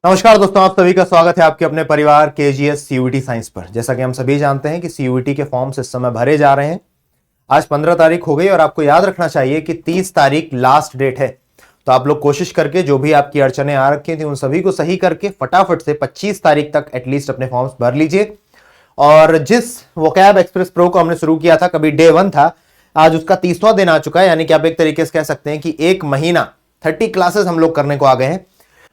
नमस्कार दोस्तों, आप सभी का स्वागत है आपके अपने परिवार केजीएस सीयूईटी साइंस पर। जैसा कि हम सभी जानते हैं कि सीयूईटी के फॉर्म्स इस समय भरे जा रहे हैं। आज 15 तारीख हो गई और आपको याद रखना चाहिए कि 30 तारीख लास्ट डेट है। तो आप लोग कोशिश करके जो भी आपकी अड़चने आ रखी थी उन सभी को सही करके फटाफट से 25 तारीख तक एटलीस्ट अपने फॉर्म्स भर लीजिए। और जिस वोकैब एक्सप्रेस प्रो को हमने शुरू किया था, कभी डे 1 था, आज उसका 30वां दिन आ चुका है। यानी कि आप एक तरीके से कह सकते हैं कि एक महीना 30 क्लासेस हम लोग करने को आ गए हैं।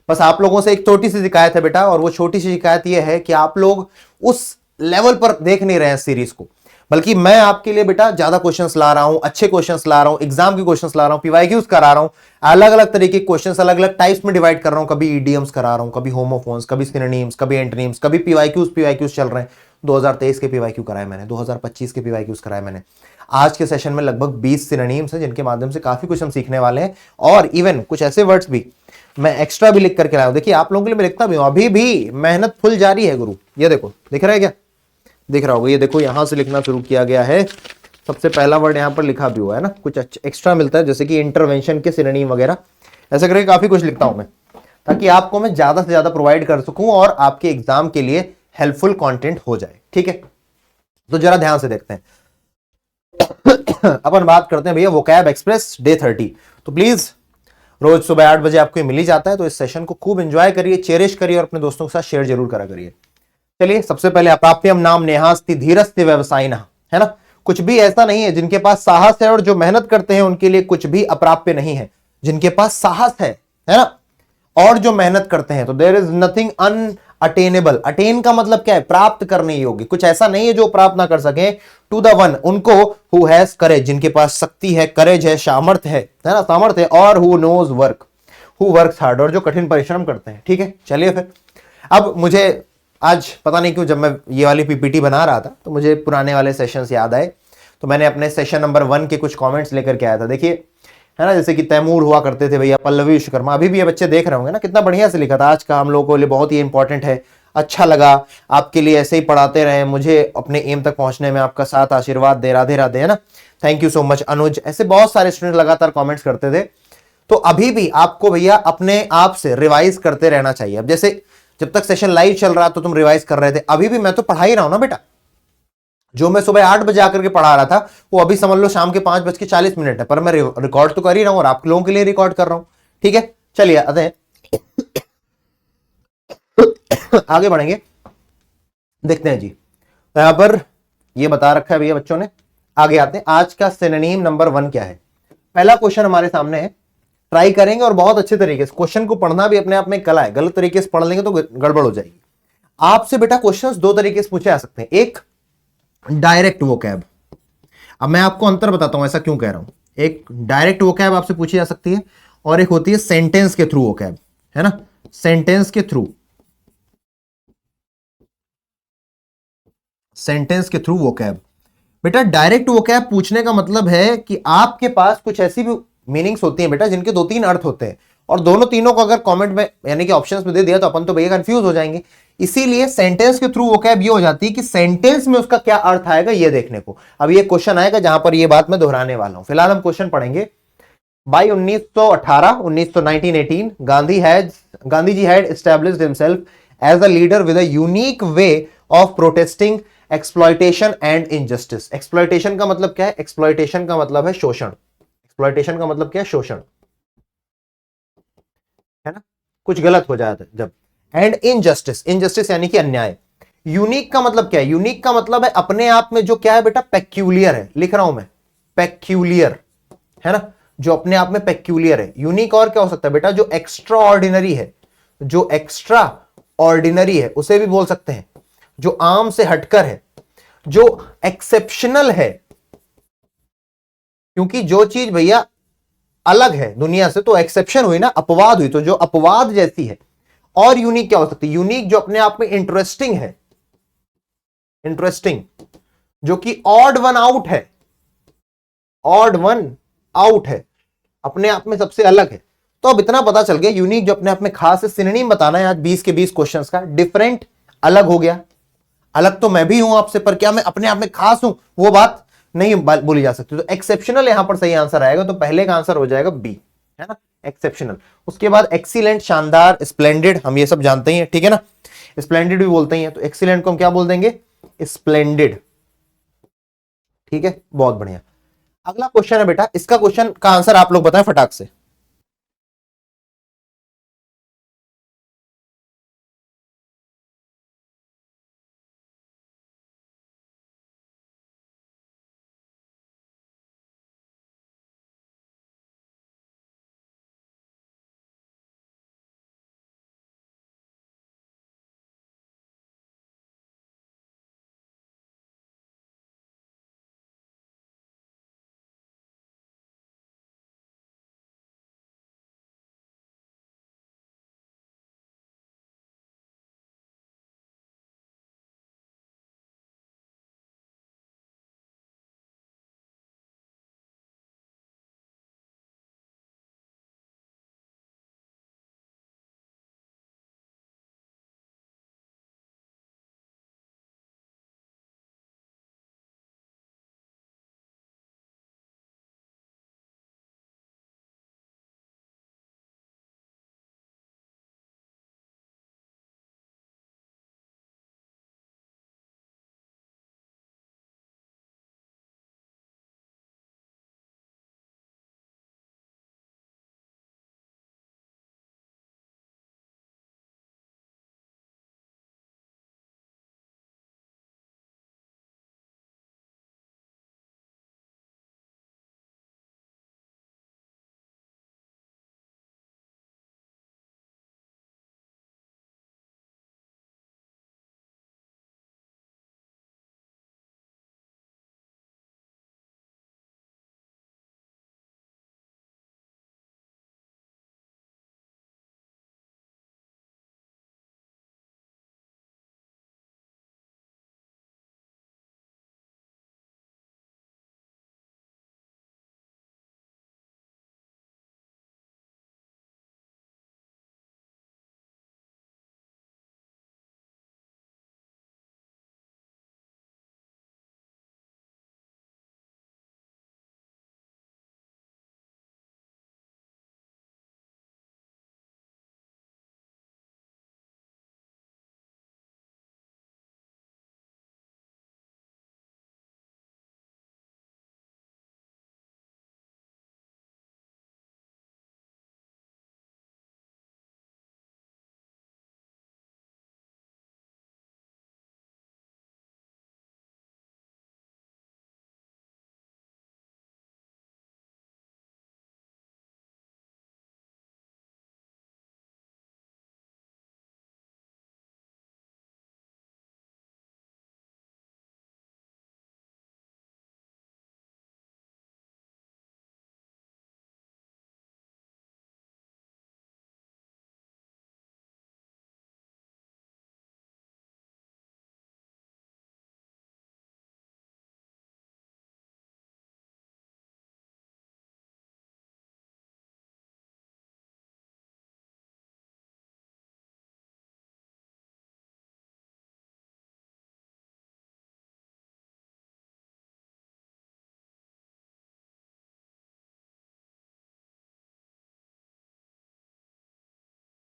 बस आप लोगों से एक छोटी सी शिकायत है बेटा, और वो छोटी सी शिकायत ये है कि आप लोग उस लेवल पर देख नहीं रहे हैं सीरीज को। बल्कि मैं आपके लिए बेटा ज्यादा क्वेश्चंस ला रहा हूं, अच्छे क्वेश्चंस ला रहा हूं, एग्जाम के क्वेश्चंस ला रहा हूं, पीवाईक्यूज करा रहा हूं, अलग अलग तरीके के क्वेश्चंस अलग अलग टाइप्स में डिवाइड कर रहा हूं। कभी ईडीएम्स करा रहा हूं, कभी होमोफोन्स, कभी सिनोनिम्स, कभी एंटोनिम्स, कभी पीवाईक्यूज चल रहे हैं। 2023 के पीवाईक्यू कराए मैंने, 2025 के पीवाईक्यूज कराए मैंने। आज के सेशन में लगभग 20 सिनोनिम्स हैं जिनके माध्यम से काफी कुछ हम सीखने वाले हैं। और इवन कुछ ऐसे वर्ड्स भी मैं एक्स्ट्रा भी लिख करके लाया हूं। देखिए, आप लोगों के लिए मैं लिखता भी हूं, अभी भी मेहनत फुल जारी है गुरु। ये देखो, दिख रहा है क्या? दिख रहा होगा। ये देखो, यहां से लिखना शुरू किया गया है। सबसे पहला वर्ड यहां पर लिखा भी हुआ है ना। कुछ एक्स्ट्रा मिलता है जैसे कि इंटरवेंशन के सिनोनिम वगैरह, ऐसे करके काफी कुछ लिखता हूं मैं, ताकि आपको मैं ज्यादा से ज्यादा प्रोवाइड कर सकूं और आपके एग्जाम के लिए हेल्पफुल कंटेंट हो जाए। ठीक है, तो जरा ध्यान से देखते हैं। अपन बात करते हैं भैया वोकैब एक्सप्रेस डे 30। तो प्लीज रोज सुबह 8 बजे आपको मिल ही जाता है, तो इस सेशन को खूब एंजॉय करिए, चेरिश करिए और अपने दोस्तों के साथ शेयर जरूर करा करिए। चलिए, सबसे पहले अप्राप्यम नाम नेहास्ति धीरस्ति व्यवसायिनः, है ना। कुछ भी ऐसा नहीं है। जिनके पास साहस है और जो मेहनत करते हैं उनके लिए कुछ भी अप्राप्य नहीं है। जिनके पास साहस है ना, और जो मेहनत करते हैं, तो there is nothing unattainable. Attain का मतलब क्या है? प्राप्त करने योग्य। कुछ ऐसा नहीं है जो प्राप्त ना कर सके। टू द वन, उनको हु हैज करेज, जिनके पास शक्ति है, करेज है, सामर्थ्य है ना, सामर्थ्य है, और who knows work, who works hard, और जो कठिन परिश्रम करते हैं। ठीक है, चलिए फिर। अब मुझे आज पता नहीं क्यों जब मैं ये वाली पीपीटी बना रहा था तो मुझे पुराने वाले सेशंस याद आए। तो मैंने अपने सेशन नंबर 1 के कुछ कमेंट्स लेकर के आया था। देखिए, है ना, जैसे कि तैमूर हुआ करते थे भैया, पल्लवी विश्वकर्मा। अभी भी ये बच्चे देख रहे होंगे ना, कितना बढ़िया से लिखा था। आज का हम लोगों के लिए बहुत ही इंपॉर्टेंट है। अच्छा लगा, आपके लिए ऐसे ही पढ़ाते रहे, मुझे अपने एम तक पहुंचने में आपका साथ आशीर्वाद दे। राधे राधे, है ना। थैंक यू सो मच अनुज। ऐसे बहुत सारे स्टूडेंट लगातार कमेंट्स करते थे। तो अभी भी आपको भैया अपने आप से रिवाइज करते रहना चाहिए। अब जैसे जब तक सेशन लाइव चल रहा तो तुम रिवाइज कर रहे थे, अभी भी मैं तो पढ़ा ही रहा हूं ना बेटा। जो मैं सुबह 8 बजे आकर के पढ़ा रहा था वो अभी समझ लो शाम के 5:40 है, पर मैं रिकॉर्ड तो कर ही रहा हूं और आप लोगों के लिए रिकॉर्ड कर रहा हूं। ठीक है, चलिए आगे बढ़ेंगे, देखते हैं जी। तो यहां पर ये बता रखा है भैया बच्चों ने। आगे आते हैं, आज का सिनोनिम नंबर 1 क्या है। पहला क्वेश्चन हमारे सामने है, ट्राई करेंगे और बहुत अच्छे तरीके से। क्वेश्चन को पढ़ना भी अपने आप में कला है, गलत तरीके से पढ़ लेंगे तो गड़बड़ हो जाएगी। आपसे बेटा क्वेश्चंस 2 तरीके से पूछे जा सकते हैं। एक डायरेक्ट वोकैब। अब मैं आपको अंतर बताता हूं ऐसा क्यों कह रहा हूं। एक डायरेक्ट वोकैब आपसे पूछी जा सकती है और एक होती है सेंटेंस के थ्रू वोकैब, है ना। सेंटेंस के थ्रू, सेंटेंस के थ्रू वोकैब। बेटा डायरेक्ट वोकैब पूछने का मतलब है कि आपके पास कुछ ऐसी भी मीनिंग्स होती हैं बेटा जिनके 2-3 अर्थ होते हैं, और दोनों तीनों को अगर कमेंट में यानी कि ऑप्शंस में दे दिया तो अपन तो भैया कंफ्यूज हो जाएंगे। इसीलिए सेंटेंस के थ्रू वोकैब ये हो जाती है कि सेंटेंस में उसका क्या अर्थ आएगा ये देखने को। अब ये क्वेश्चन आएगा जहां पर ये बात मैं दोहराने वाला हूं। फिलहाल हम क्वेश्चन पढ़ेंगे। By 1918 Gandhi ji had established himself as a leader with a unique way of protesting exploitation and injustice. Exploitation का मतलब क्या है? एक्सप्लॉयटेशन का मतलब है शोषण। एक्सप्लॉयटेशन का मतलब क्या है? शोषण, है ना। कुछ गलत हो जाता है जब। एंड इनजस्टिस, इनजस्टिस यानी कि अन्याय। यूनिक का मतलब क्या है? यूनिक का मतलब है अपने आप में जो क्या है बेटा, पेक्यूलियर है। लिख रहा हूं मैं, पेक्यूलियर, है ना, जो अपने आप में पेक्यूलियर है। यूनिक और क्या हो सकता है बेटा? जो एक्स्ट्रा ऑर्डिनरी है, जो एक्स्ट्रा ऑर्डिनरी है उसे भी बोल सकते हैं। जो आम से हटकर है, जो एक्सेप्शनल है, क्योंकि जो चीज भैया अलग है दुनिया से तो एक्सेप्शन हुई ना, अपवाद हुई, तो जो अपवाद जैसी है। और यूनिक क्या हो सकती है? यूनिक जो अपने आप में इंटरेस्टिंग है, इंटरेस्टिंग, जो कि ऑड वन आउट है, ऑड वन आउट है, अपने आप में सबसे अलग है। तो अब इतना पता चल गया, यूनिक जो अपने आप में खास है। सिनोनिम बताना है आज 20 के 20 क्वेश्चंस का। डिफरेंट, अलग हो गया। अलग तो मैं भी हूं आपसे, पर क्या मैं अपने आप में खास हूं? वो बात नहीं बोली जा सकती। तो एक्सेप्शनल यहां पर सही आंसर आएगा, तो पहले का आंसर हो जाएगा बी, है ना। एक्सेप्शनल। उसके बाद एक्सीलेंट, शानदार, स्प्लेंडेड, हम ये सब जानते ही हैं, ठीक है ना, स्प्लेंडेड भी बोलते ही हैं, तो एक्सीलेंट को हम क्या बोल देंगे, स्प्लेंडेड। ठीक है, बहुत बढ़िया। अगला क्वेश्चन है बेटा, इसका क्वेश्चन का आंसर आप लोग बताएं फटाक से।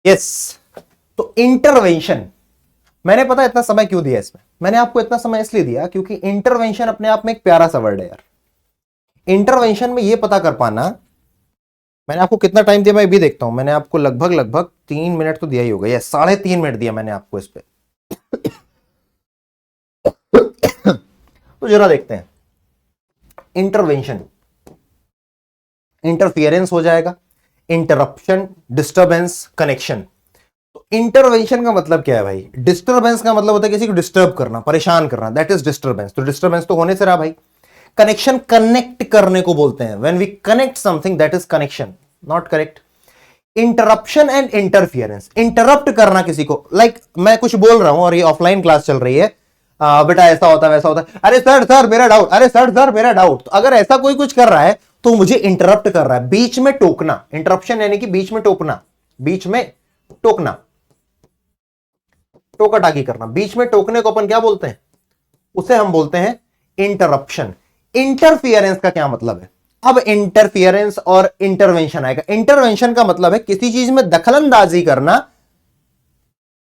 यस, तो इंटरवेंशन, मैंने पता इतना समय क्यों दिया इसमें, मैंने आपको इतना समय इसलिए दिया क्योंकि इंटरवेंशन अपने आप में एक प्यारा सा वर्ड है यार। इंटरवेंशन में यह पता कर पाना, मैंने आपको कितना टाइम दिया मैं भी देखता हूं, मैंने आपको लगभग लगभग 3 मिनट तो दिया ही होगा, या 3.5 मिनट दिया मैंने आपको इस पे। तो जरा देखते हैं, इंटरवेंशन, इंटरफियरेंस हो जाएगा, इंटरप्शन, डिस्टर्बेंस, कनेक्शन। तो इंटरवेंशन का मतलब क्या है भाई, डिस्टर्बेंस का मतलब होता है किसी को डिस्टर्ब करना, परेशान करना, दैट इज डिस्टर्बेंस। तो डिस्टर्बेंस तो होने से रहा भाई। कनेक्शन कनेक्ट करने को बोलते हैं, when we connect something that is connection, not correct. Interruption and interference, interrupt करना किसी को, मैं कुछ बोल रहा हूं और ये ऑफलाइन क्लास चल रही है, बेटा ऐसा होता है वैसा होता है, अरे सर सर मेरा डाउट, अरे सर सर मेरा डाउट। तो अगर ऐसा कोई कुछ कर रहा है तो मुझे इंटरप्ट कर रहा है, बीच में टोकना, इंटरप्शन यानी कि बीच में टोकना, बीच में टोकना, टोका टाकी करना, बीच में टोकने को अपन क्या बोलते हैं, उसे हम बोलते हैं इंटरप्शन। इंटरफियरेंस का क्या मतलब है, अब इंटरफियरेंस और इंटरवेंशन आएगा। इंटरवेंशन का मतलब है किसी चीज में दखलंदाजी करना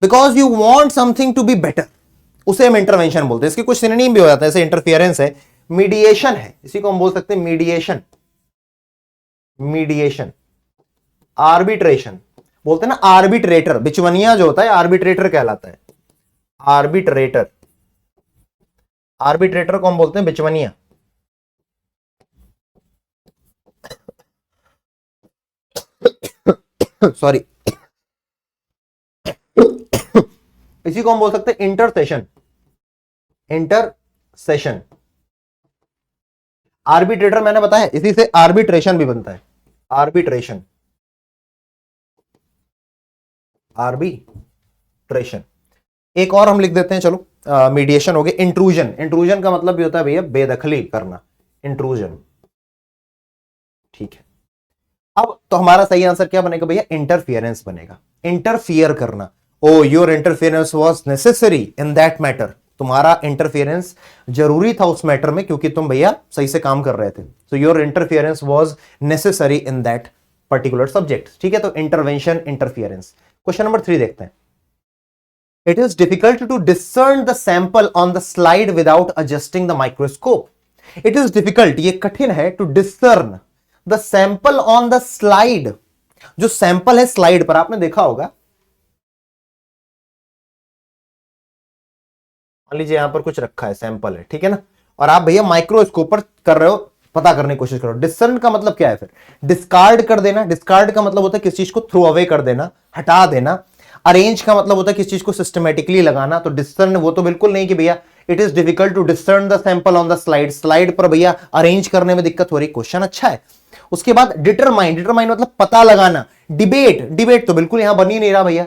because you want something to be better, उसे हम इंटरवेंशन बोलते हैं। इसके कुछ सिनोनिम भी हो जाता है, जैसे इंटरफियरेंस है, मीडिएशन है, इसी को हम बोल सकते हैं मीडिएशन, मीडिएशन, आर्बिट्रेशन बोलते हैं ना, आर्बिट्रेटर, बिचवनिया जो होता है आर्बिट्रेटर कहलाता है, आर्बिट्रेटर, आर्बिट्रेटर को हम बोलते हैं बिचवनिया। सॉरी इसी को हम बोल सकते हैं इंटरसेशन, इंटरसेशन। आर्बिट्रेटर मैंने बताया, इसी से आर्बिट्रेशन भी बनता है, आर्बिट्रेशन, आर्बिट्रेशन। एक और हम लिख देते हैं, चलो मीडिएशन हो गया। इंट्रूजन, इंट्रूजन का मतलब भी होता है भैया बेदखली करना, इंट्रूजन, ठीक है। अब तो हमारा सही आंसर क्या बनेगा भैया, इंटरफियरेंस बनेगा, इंटरफियर करना। Oh your interference was necessary in that matter, तुम्हारा इंटरफियरेंस जरूरी था उस मैटर में क्योंकि तुम भैया सही से काम कर रहे थे। So your interference was necessary in that particular subject, ठीक है। तो इंटरवेंशन, इंटरफियरेंस। क्वेश्चन नंबर 3 देखते हैं। It is difficult to discern the sample on the slide without adjusting the microscope. It is difficult, ये कठिन है, to discern the sample on the slide। जो sample है स्लाइड पर, आपने देखा होगा, मान लीजिए यहां पर कुछ रखा है, सैंपल है, ठीक है ना, और आप भैया माइक्रोस्कोप पर कर रहे हो, पता करने की कोशिश करो। डिस्कर्न का मतलब क्या है फिर, डिस्कार्ड कर देना। डिस्कार्ड का मतलब होता है किसी चीज को थ्रो अवे कर देना, हटा देना। अरेंज का मतलब होता है किसी चीज को सिस्टमेटिकली लगाना। तो डिस्कर्न वो तो बिल्कुल नहीं कि भैया it is difficult to discern the sample on the slide, slide पर भैया अरेंज करने में दिक्कत हो रही। क्वेश्चन अच्छा है। उसके बाद डिटरमाइन, डिटरमाइन मतलब पता लगाना। डिबेट, डिबेट तो बिल्कुल यहां बन ही नहीं रहा भैया,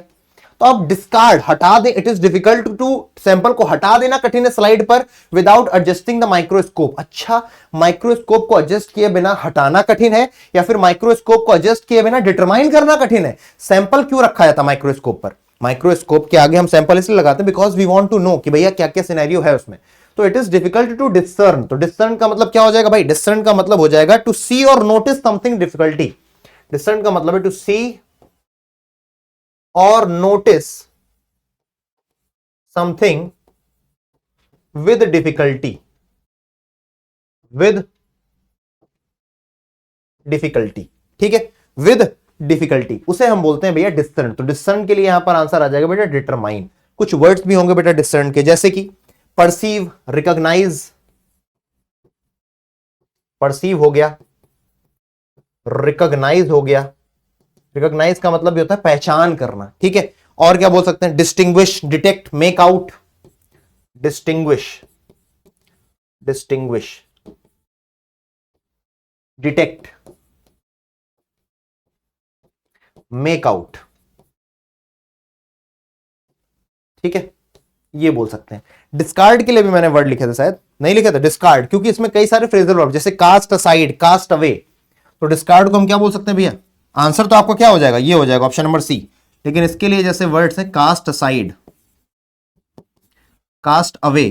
तो अब डिस्कार्ड, हटा दे। It is difficult to, sample को हटा देना कठिन है स्लाइड पर विदाउट एडजस्टिंग द माइक्रोस्कोप। अच्छा, माइक्रोस्कोप को एडजस्ट किए बिना हटाना कठिन है, या फिर माइक्रोस्कोप को एडजस्ट किए बिना डिटरमाइन करना कठिन है। सैंपल क्यों रखा जाता माइक्रोस्कोप पर, माइक्रोस्कोप के आगे हम सैंपल इसलिए लगाते हैं because we want to know कि भैया क्या क्या सिनेरियो है उसमें। तो it is difficult to discern, तो डिसर्न का मतलब क्या हो जाएगा भाई, डिसर्न का मतलब हो जाएगा टू सी और नोटिस समथिंग डिफिकल्टी। डिसर्न का मतलब है टू सी और notice something with difficulty, with difficulty, ठीक है, विद डिफिकल्टी, उसे हम बोलते हैं भैया डिसर्न। तो डिसर्न के लिए यहां पर आंसर आ जाएगा बेटा डिटरमाइन। कुछ वर्ड्स भी होंगे बेटा डिसर्न के, जैसे कि परसीव, रिकॉग्नाइज, परसीव हो गया, रिकॉग्नाइज हो गया। रिकॉग्नाइज का मतलब भी होता है पहचान करना, ठीक है। और क्या बोल सकते हैं, distinguish, detect, make out, distinguish, distinguish, detect, make out, ठीक है, ये बोल सकते हैं। डिस्कार्ड के लिए भी मैंने वर्ड लिखे थे, शायद नहीं लिखे थे डिस्कार्ड, क्योंकि इसमें कई सारे फ्रेजल वर्ब, जैसे कास्ट असाइड, कास्ट अवे। तो डिस्कार्ड को हम क्या बोल सकते हैं भैया, आंसर तो आपको क्या हो जाएगा, ये हो जाएगा ऑप्शन नंबर सी। लेकिन इसके लिए जैसे वर्ड्स है कास्ट असाइड, कास्ट अवे,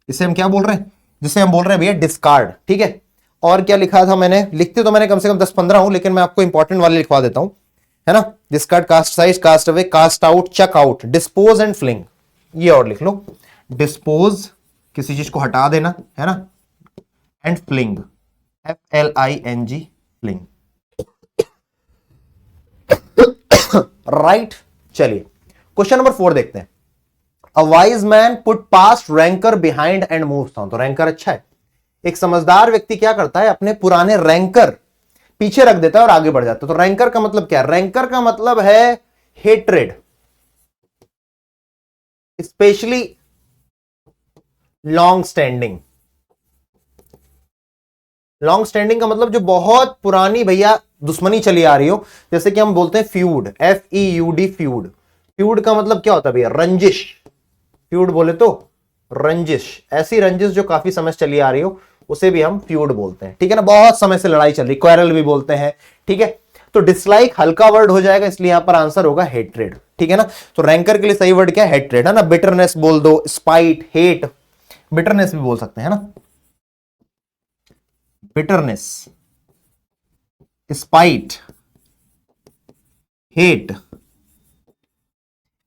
इसे हम क्या बोल रहे हैं, जिसे हम बोल रहे हैं भैया डिस्कार्ड, ठीक है। और क्या लिखा था मैंने, लिखते तो मैंने कम से कम 10-15 हूं, लेकिन मैं आपको इंपॉर्टेंट वाले लिखवा देता हूं, है ना। Discard, cast aside, cast away, cast out, chuck out, dispose and fling. ये और लिख लो, डिस्पोज किसी चीज को हटा देना, है ना, and fling, FLING, fling, right. चलिए क्वेश्चन नंबर 4 देखते हैं। A wise man put past rancour behind and moves on. तो रैंकर अच्छा है, एक समझदार व्यक्ति क्या करता है, अपने पुराने रैंकर पीछे रख देता है और आगे बढ़ जाता है। तो रैंकर का मतलब क्या है, रैंकर का मतलब है hatred, specially long standing. Long standing का मतलब जो बहुत पुरानी भैया दुश्मनी चली आ रही हो, जैसे कि हम बोलते हैं फ्यूड, FEUD, फ्यूड। फ्यूड का मतलब क्या होता है भैया, रंजिश। फ्यूड बोले तो रंजिश, ऐसी रंजिश जो काफी समय से चली आ रही हो, उसे भी हम फ्यूड बोलते हैं, ठीक है ना। बहुत समय से लड़ाई चल रही, क्वेरल भी बोलते हैं, ठीक है। तो डिसलाइक हल्का वर्ड हो जाएगा, इसलिए यहां पर आंसर होगा हेट्रेड, ठीक है ना। तो रैंकर के लिए सही वर्ड क्या है, हेट्रेड, है ना। बिटरनेस बोल दो, स्पाइट, हेट, बिटरनेस भी बोल सकते हैं, है ना। Bitterness, spite, hate,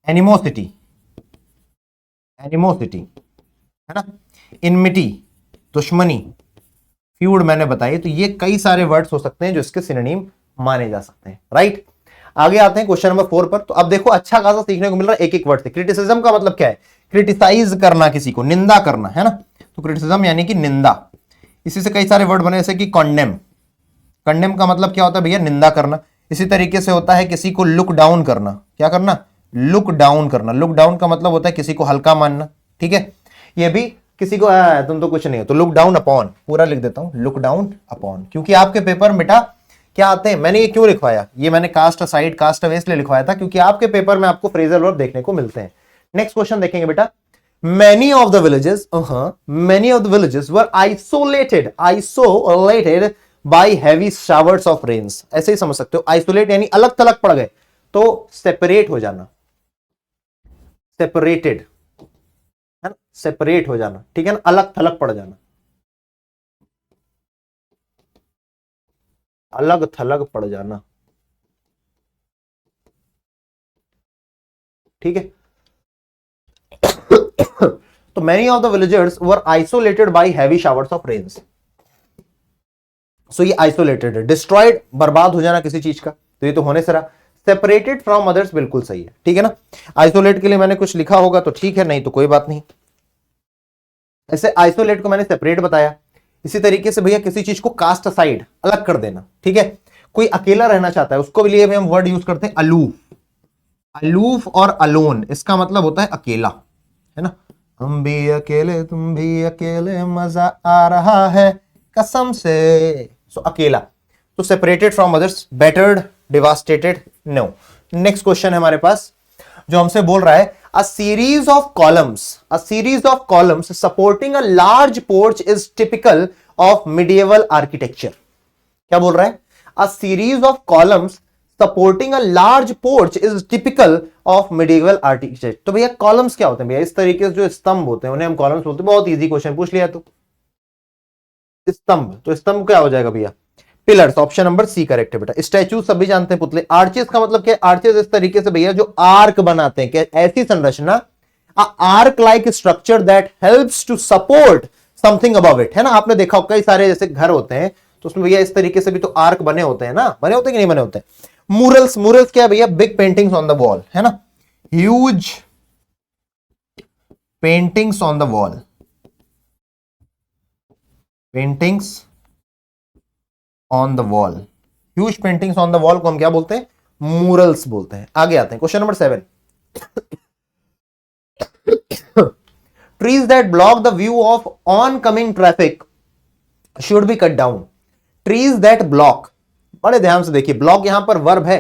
animosity, animosity है ना, इनमिटी, दुश्मनी, फ्यूड मैंने बताई। तो ये कई सारे वर्ड्स हो सकते हैं जो इसके सिनोनिम माने जा सकते हैं, राइट। आगे आते हैं क्वेश्चन नंबर 4 पर। तो अब देखो अच्छा खासा सीखने को मिल रहा है एक एक वर्ड से। क्रिटिसिज्म का मतलब क्या है? क्रिटिसाइज करना, किसी को निंदा करना, है ना। तो क्रिटिसिज्म यानी कि निंदा। इसी से कई सारे वर्ड बने, जैसे कि कॉन्डेम। कंडेम का मतलब क्या होता है भैया? निंदा करना। इसी तरीके से होता है किसी को लुक डाउन करना। क्या करना? लुक डाउन करना। लुक डाउन का मतलब होता है किसी को हल्का मानना, ठीक है। ये भी किसी को तुम तो कुछ नहीं हो, तो लुक डाउन अपॉन, पूरा लिख देता हूं, लुक डाउन अपॉन। क्योंकि आपके पेपर में बेटा क्या आते हैं, मैंने ये क्यों लिखवाया, ये मैंने कास्ट असाइड कास्ट अवे इसलिए लिखवाया था क्योंकि आपके पेपर में आपको फ्रेजल वर्ब देखने को मिलते हैं। नेक्स्ट क्वेश्चन देखेंगे बेटा। Many of the villages, many of the villages were isolated by heavy showers of rains. ऐसे ही समझ सकते हो, आइसोलेट यानी अलग थलग पड़ गए, तो सेपरेट हो जाना, सेपरेटेड है ना, सेपरेट हो जाना, ठीक है ना, अलग थलग पड़ जाना, अलग थलग पड़ जाना, ठीक है। तो many of the villagers were isolated by heavy showers of rains. सो ये आइसोलेटेड है। डिस्ट्रॉयड, बर्बाद हो जाना किसी चीज का, तो ये तो होने से रहा। सेपरेटेड फ्रॉम अदर्स बिल्कुल सही है, ठीक है ना। आइसोलेट के लिए मैंने कुछ लिखा होगा तो ठीक है, नहीं तो कोई बात नहीं। ऐसे आइसोलेट को मैंने सेपरेट बताया। इसी तरीके से भैया किसी चीज को कास्ट असाइड, अलग कर देना, ठीक है। कोई अकेला रहना चाहता है, उसको लिए हम वर्ड यूज करते हैं अलूफ। अलूफ और अलोन, इसका मतलब होता है अकेला, है ना। हम भी अकेले तुम भी अकेले, मजा आ रहा है कसम से। सो अकेला, तो separated from others, battered, devastated, no. Next question है हमारे पास जो हमसे बोल रहा है, a series of columns, a series of columns supporting a large porch is typical of medieval architecture. क्या बोल रहा है? A series of columns supporting a large porch is typical of medieval architecture. तो भैया कॉलम्स क्या होते हैं भैया? इस तरीके से जो स्तंभ होते हैं उन्हें हम कॉलम्स बोलते हैं। बहुत इजी क्वेश्चन पूछ लिया। तो स्तंभ, तो स्तंभ क्या हो जाएगा भैया? Pillars. Option number C correct है बेटा। स्टैचू सभी जानते हैं, पुतले। आर्चेस का मतलब क्या है? आर्चेस इस तरीके से भैया जो आर्क बनाते हैं, ऐसी संरचना, arch like structure that helps to support something above it, है ना। आपने देखा हो कई सारे जैसे घर होते हैं तो उसमें भैया इस तरीके से भी तो आर्क बने होते हैं ना, बने होते हैं कि नहीं बने होते हैं। मूरल्स, मूरल्स क्या है भैया? Big paintings on the wall, है ना। Huge paintings on the wall, paintings on the wall, huge paintings on the wall को हम क्या बोलते हैं? मूरल्स बोलते हैं। आगे आते हैं question number 7। Trees that block the view of on coming traffic should be cut down. Trees that block, बड़े ध्यान से देखिए, ब्लॉक यहां पर वर्ब है।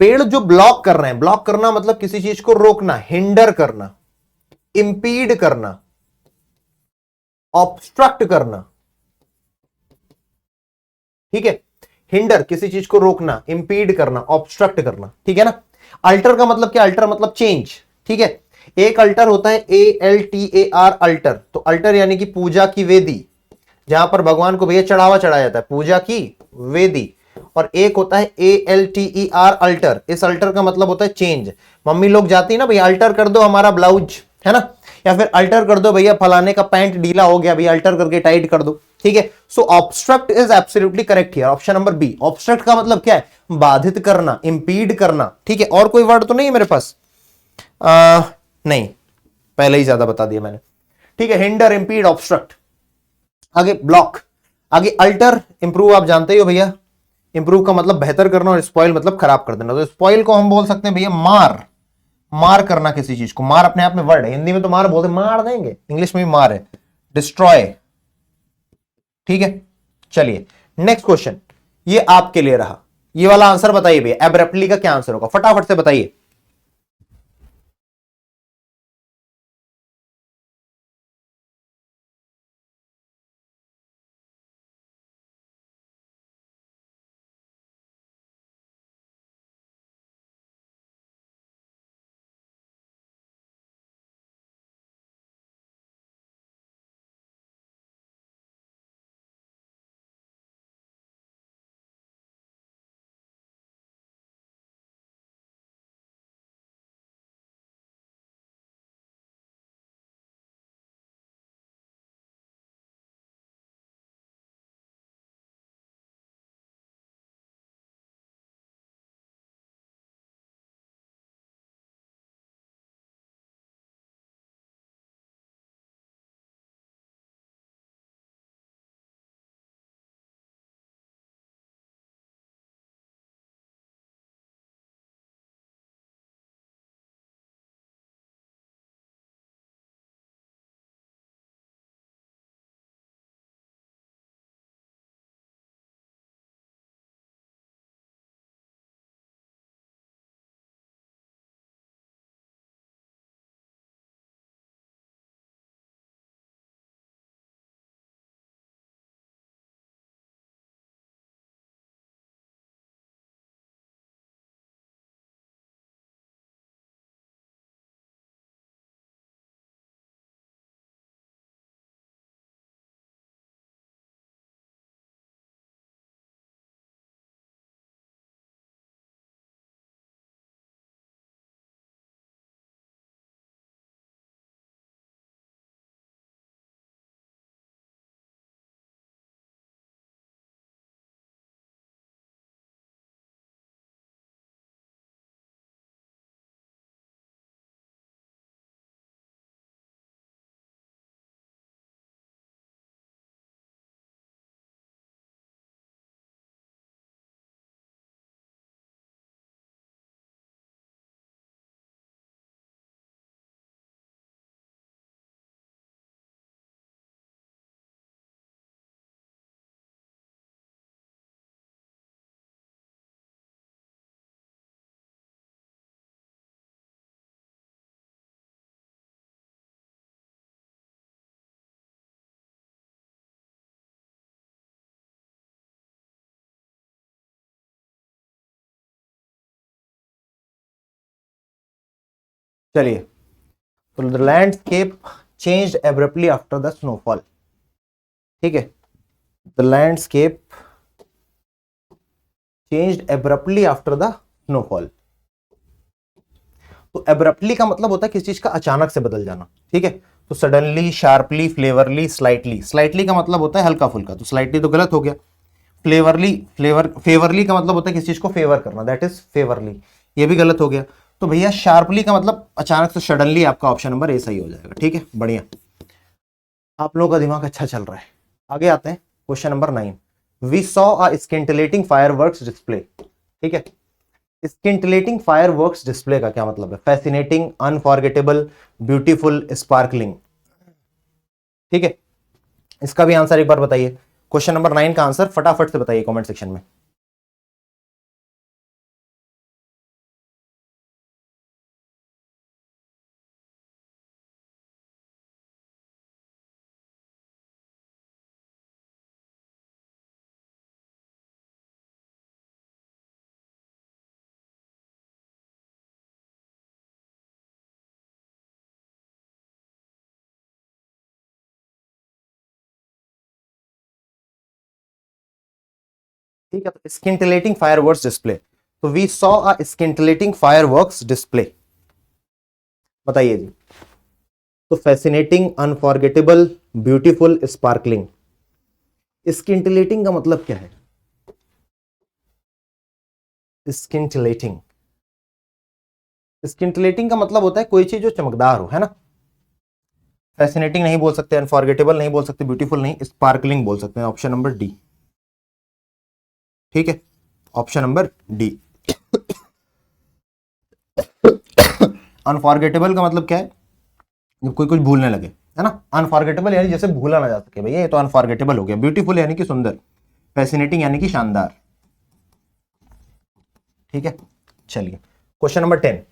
पेड़ जो ब्लॉक कर रहे हैं, ब्लॉक करना मतलब किसी चीज को रोकना, हिंडर करना, इंपीड करना, ऑब्स्ट्रक्ट करना, ठीक है। हिंडर किसी चीज को रोकना, इंपीड करना, ऑब्स्ट्रक्ट करना, ठीक है ना। अल्टर का मतलब क्या? अल्टर मतलब चेंज, ठीक है। एक अल्टर होता है ALTAR, अल्टर। तो अल्टर यानी कि पूजा की वेदी, जहां पर भगवान को भैया चढ़ावा चढ़ाया जाता है, पूजा की वेदी। और एक होता है ALTER, अल्टर। इस अल्टर का मतलब होता है चेंज। मम्मी लोग जाती है ना भैया, अल्टर कर दो हमारा ब्लाउज, है ना, या फिर अल्टर कर दो भैया फलाने का पैंट ढीला हो गया भैया, अल्टर करके टाइट कर दो, ठीक है। So obstruct is absolutely correct here, option number B. Obstruct का मतलब क्या है? बाधित करना, इंपीड करना, ठीक है। और कोई वर्ड तो नहीं है मेरे पास? नहीं, पहले ही ज्यादा बता दिया मैंने, ठीक है। Hinder, impede, obstruct. आगे ब्लॉक, आगे अल्टर, इंप्रूव, आप जानते ही हो भैया। इंप्रूव का मतलब बेहतर करना और स्पॉइल मतलब खराब कर देना। तो स्पॉइल को हम बोल सकते हैं भैया मार, मार करना किसी चीज को। मार अपने आप में वर्ड है, हिंदी में तो मार बोलते हैं, मार देंगे, इंग्लिश में भी मार है, डिस्ट्रॉय, ठीक है। चलिए नेक्स्ट क्वेश्चन, ये आपके लिए रहा। ये वाला आंसर बताइए भैया, एब्रप्टली का क्या आंसर होगा? फटाफट से बताइए। चलिए, तो the landscape changed abruptly after the snowfall. ठीक है, the landscape changed abruptly after the snowfall. तो एब्रप्टली का मतलब होता है किसी चीज का अचानक से बदल जाना। ठीक है, तो सडनली, शार्पली, फ्लेवरली, स्लाइटली। स्लाइटली का मतलब होता है हल्का फुल्का, तो स्लाइटली तो गलत हो गया। फेवरली का मतलब होता है किसी चीज को फेवर करना, दैट इज फेवरली, ये भी गलत हो गया। तो भैया शार्पली का मतलब अचानक से, सडनली आपका ऑप्शन नंबर ए सही हो जाएगा। ठीक है, बढ़िया, आप लोगों का दिमाग अच्छा चल रहा है। आगे आते हैं, question number 9। We saw a scintillating fireworks display. ठीक है, स्किंटिलेटिंग फायरवर्क्स डिस्प्ले का क्या मतलब है? Fascinating, unforgettable, beautiful, sparkling. ठीक है, इसका भी आंसर एक बार बताइए। क्वेश्चन नंबर 9 का आंसर फटाफट से बताइए कमेंट सेक्शन में। ठीक है, तो स्किंटिलेटिंग फायरवर्क्स डिस्प्ले, तो we saw a scintillating fireworks display, बताइए जी। तो fascinating, unforgettable, beautiful, sparkling. Scintillating का मतलब क्या है? स्किंटिलेटिंग, स्किंटिलेटिंग का मतलब होता है कोई चीज जो चमकदार हो, है ना। फैसिनेटिंग नहीं बोल सकते, अनफॉरगेटेबल नहीं बोल सकते, ब्यूटीफुल नहीं, स्पार्कलिंग बोल सकते हैं। Option number D. ठीक है, ऑप्शन नंबर डी। अनफॉरगेटेबल का मतलब क्या है? जब कोई कुछ भूलने लगे, है ना। अनफॉरगेटेबल यानी जैसे भूला ना जा सके, भैया ये तो अनफॉरगेटेबल हो गया। ब्यूटीफुल यानी कि सुंदर, फैसिनेटिंग यानी कि शानदार। ठीक है, चलिए क्वेश्चन नंबर 10,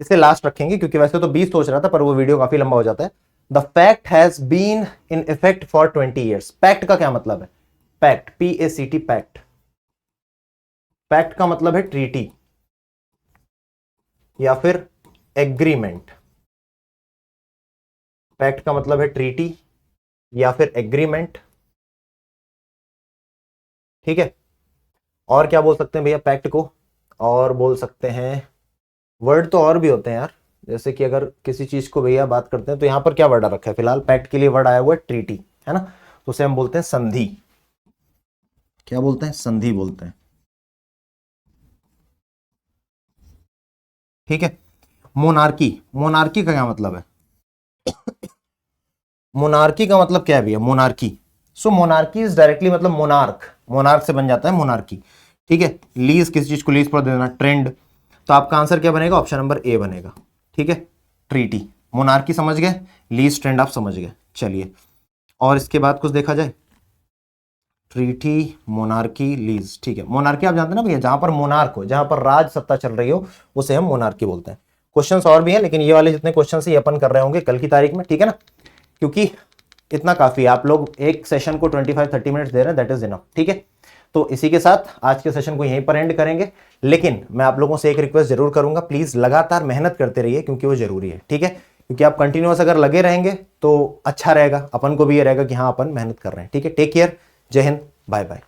इसे लास्ट रखेंगे क्योंकि वैसे तो 20 सोच रहा था पर वो वीडियो काफी लंबा हो जाता है। The fact has been in effect for 20 years. Pact का क्या मतलब है? Pact, PACT, pact. पैक्ट का मतलब है ट्रीटी या फिर एग्रीमेंट। पैक्ट का मतलब है ट्रीटी या फिर एग्रीमेंट। ठीक है, और क्या बोल सकते हैं भैया पैक्ट को? और बोल सकते हैं, वर्ड तो और भी होते हैं यार, जैसे कि अगर किसी चीज को भैया बात करते हैं तो यहां पर क्या वर्ड आ रखा है? फिलहाल पैक्ट के लिए वर्ड आया हुआ है ट्रीटी, है ना। तो उसे हम बोलते हैं संधि। क्या बोलते हैं? संधि बोलते हैं। ठीक है, मोनार्की, मोनार्की का क्या मतलब है? मोनार्की का मतलब क्या है भैया? Monarchy, so monarchy is directly मतलब मोनार्क, मोनार्क से बन जाता है मोनार्की। ठीक है, लीज, किसी चीज को लीज पर देना, ट्रेंड। तो आपका आंसर क्या बनेगा? ऑप्शन नंबर ए बनेगा। ठीक है, ट्रीटी, मोनार्की समझ गए, लीज, ट्रेंड आप समझ गए। चलिए, और इसके बाद कुछ देखा जाए। Treaty, monarchy, lease. ठीक है, मोनार्की आप जानते हैं ना भैया, जहां पर मोनार्क हो, जहां पर राज सत्ता चल रही हो, उसे हम मोनार्की बोलते हैं। क्वेश्चंस और भी हैं लेकिन ये वाले जितने क्वेश्चन है ये अपन कर रहे होंगे कल की तारीख में, ठीक है ना, क्योंकि इतना काफी है। आप लोग एक सेशन को 25-30 मिनट्स दे रहे हैं, दैट इज इनफ। ठीक है, तो इसी के साथ आज के सेशन को यहीं पर एंड करेंगे। लेकिन मैं आप लोगों से एक रिक्वेस्ट जरूर करूंगा, प्लीज लगातार मेहनत करते रहिए क्योंकि वो जरूरी है। ठीक है, क्योंकि आप कंटिन्यूअस अगर लगे रहेंगे तो अच्छा रहेगा, अपन को भी ये रहेगा कि हाँ अपन मेहनत कर रहे हैं। ठीक है, टेक केयर, जय हिंद, बाय बाय।